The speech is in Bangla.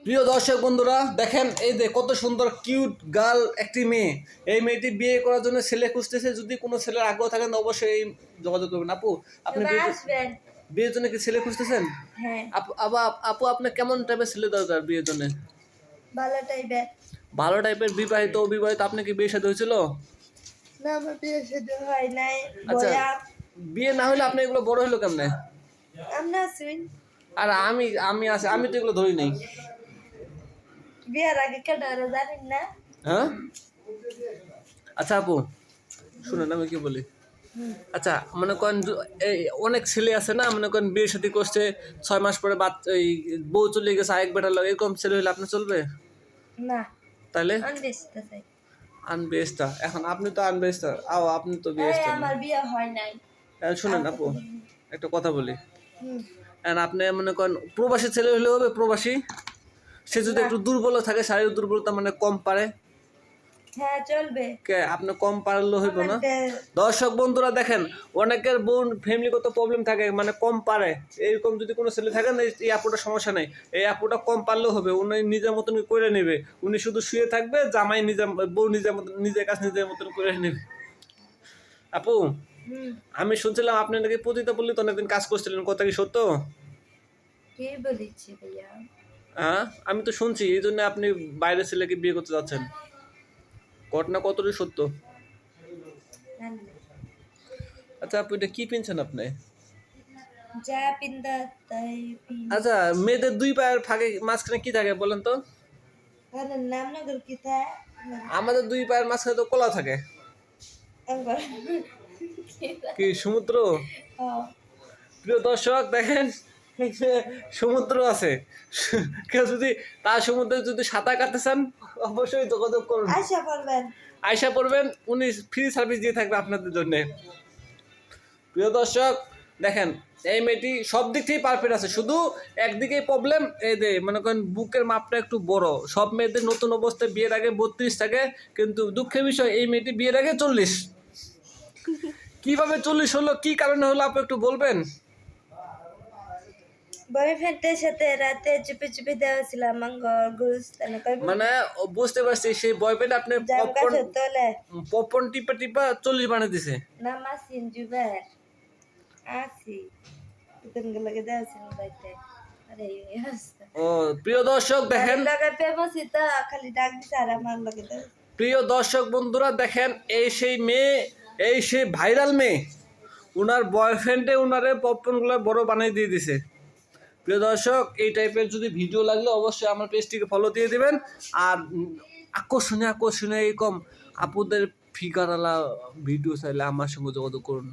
প্রিয় দর্শক বন্ধুরা দেখেন এই যে কত সুন্দর কিউট গার্ল একটি মেয়ে। এই মেয়েটি বিয়ে করার জন্য ছেলে খুঁজতেছে। যদি কোনো ছেলের আগ্রহ থাকেন অবশ্যই যোগাযোগ করবেন। আপু আপনি বিয়ের জন্য কি ছেলে খুঁজতেছেন? হ্যাঁ। আপু আপনার কেমন টাইপের ছেলে দরকার বিয়ের জন্য? ভালো টাইপের। ভালো টাইপের, বিবাহিত অবিবাহিত? আপনি কি বিয়ে শাদী হয়েছিল? না, আমার বিয়ে শাদী হয় নাই। আচ্ছা, বয়া বিয়ে না হলে আপনি এগুলো বড় হইলো কেমনে? আমরা শুন আর আমি আমি আছি, আমি তো এগুলো ধরি নাই। বিয়ের আগে কেটে জানেন না। হ্যাঁ, আচ্ছা আপু শুনেন আমি কি বলি। আচ্ছা মনে করেন এই অনেক ছেলে আছে না, মনে করেন বিয়ে শাদী করছে, 6 মাস পরে এই বউ চলে গেছে আরেক বেটার লাগে, এরকম ছেলে হলে আপনার চলবে? না, তাহলে আনবেস্তা চাই। আনবেস্টা, এখন আপনি তো আনবেস্টা, আপনি তো এই বিয়েস্টা না। আমার বিয়ে হয় নাই। শুনেন আপু একটা কথা বলি। হুম। এখন আপনি মনে করেন প্রবাসী ছেলে হলে হবে? প্রবাসী সে যদি না। একটু দুর্বল থাকে, শারীরিক দুর্বলতা মানে কম পারে, হ্যাঁ, চলবে। কে আপনি কম পারলে হইব না? আমাদের দর্শক বন্ধুরা দেখেন, অনেকের বোন ফ্যামিলিগত প্রবলেম থাকে, মানে কম পারে, এরকম যদি কোনো ছেলে থাকে না, এই আপুটা সমস্যা নেই, এই আপুটা কম পারলেও হবে, উনি নিজের মতন করে নেবে, উনি শুধু শুয়ে থাকবে, জামাই নিজের বউ নিজের মতন নিজের কাজ নিজের মতন করে নেবে। আপু হুম। আমি শুনছিলাম আপনি নাকি পতিতা পল্লীতে অনেকদিন কাজ করছিলেন, কথা কি সত্য? কে বলেছে ভাইয়া? হ্যাঁ, আমি তো শুনছি, এই জন্য আপনি বাইরের ছেলেকে বিয়ে করতে যাচ্ছেন। ঘটনা কতটুকু সত্য? জানি না। আচ্ছা আপু এটা কি পিনছেন আপনি? যা পিন্দা তাই আচ্ছা, মেয়েদের দুই পায়ের ফাঁকে মাঝখানে কি থাকে বলেন তো? কারণ নামনগর কি তা আমাদের দুই পায়ের মাঝখানে তো কলা থাকে। একবার কি সমুদ্র? ও প্রিয় দর্শক দেখেন, সমুদ্র আছে, কেউ যদি তার সমুদ্রে যদি সাঁতার কাটতে চান অবশ্যই যোগাযোগ করুন, আশা করবেন। আয়সা পড়বেন, উনি ফ্রি সার্ভিস দিয়ে থাকবে আপনাদের জন্য। প্রিয় দর্শক দেখেন, এই মেয়েটি সব দিক থেকেই পারফেক্ট আছে, শুধু একদিকেই প্রবলেম, এই যে মনে করেন বুকের মাপটা একটু বড়। সব মেয়েদের নতুন অবস্থায় বিয়ের আগে 32 থাকে, কিন্তু দুঃখের বিষয় এই মেয়েটি বিয়ের আগে 40। কিভাবে 40 হলো, কি কারণে হলো আপনি একটু বলবেন? বয়ফ্রেন্ডের সাথে রাতে চুপি চুপি দেওয়াছিলাম গুরুস্থানে মানে বুঝতে পারছি, সেই বয়ফ্রেন্ড আপনি জাম গাছে তোলে পপকর্ন টিপা টিপা 40 বানিয়ে দিছে। নামাসিন জুবের আসি তুমি লাগে দেওয়াছিলাম রাতে। আরে এই অবস্থা। ও প্রিয় দর্শক দেখেন, লাগে ফেমাসই তো খালি ডাক দিছে আর আমার লাগে দেয়। প্রিয় দর্শক বন্ধুরা দেখেন, এই সেই মেয়ে, এই সেই ভাইরাল মেয়ে, উনার বয়ফ্রেন্ডে উনারে পপকর্নগুলো বড় বানিয়ে দিয়ে দিছে। প্রিয় দর্শক এই টাইপের যদি ভিডিও লাগলে অবশ্যই আমার পেজটিকে ফলো দিয়ে দিবেন। আর আকর্ষণীয় আকর্ষণীয় এরকম আপুদের ফিগারওয়ালা ভিডিও চাইলে আমার সঙ্গে যোগাযোগ করুন।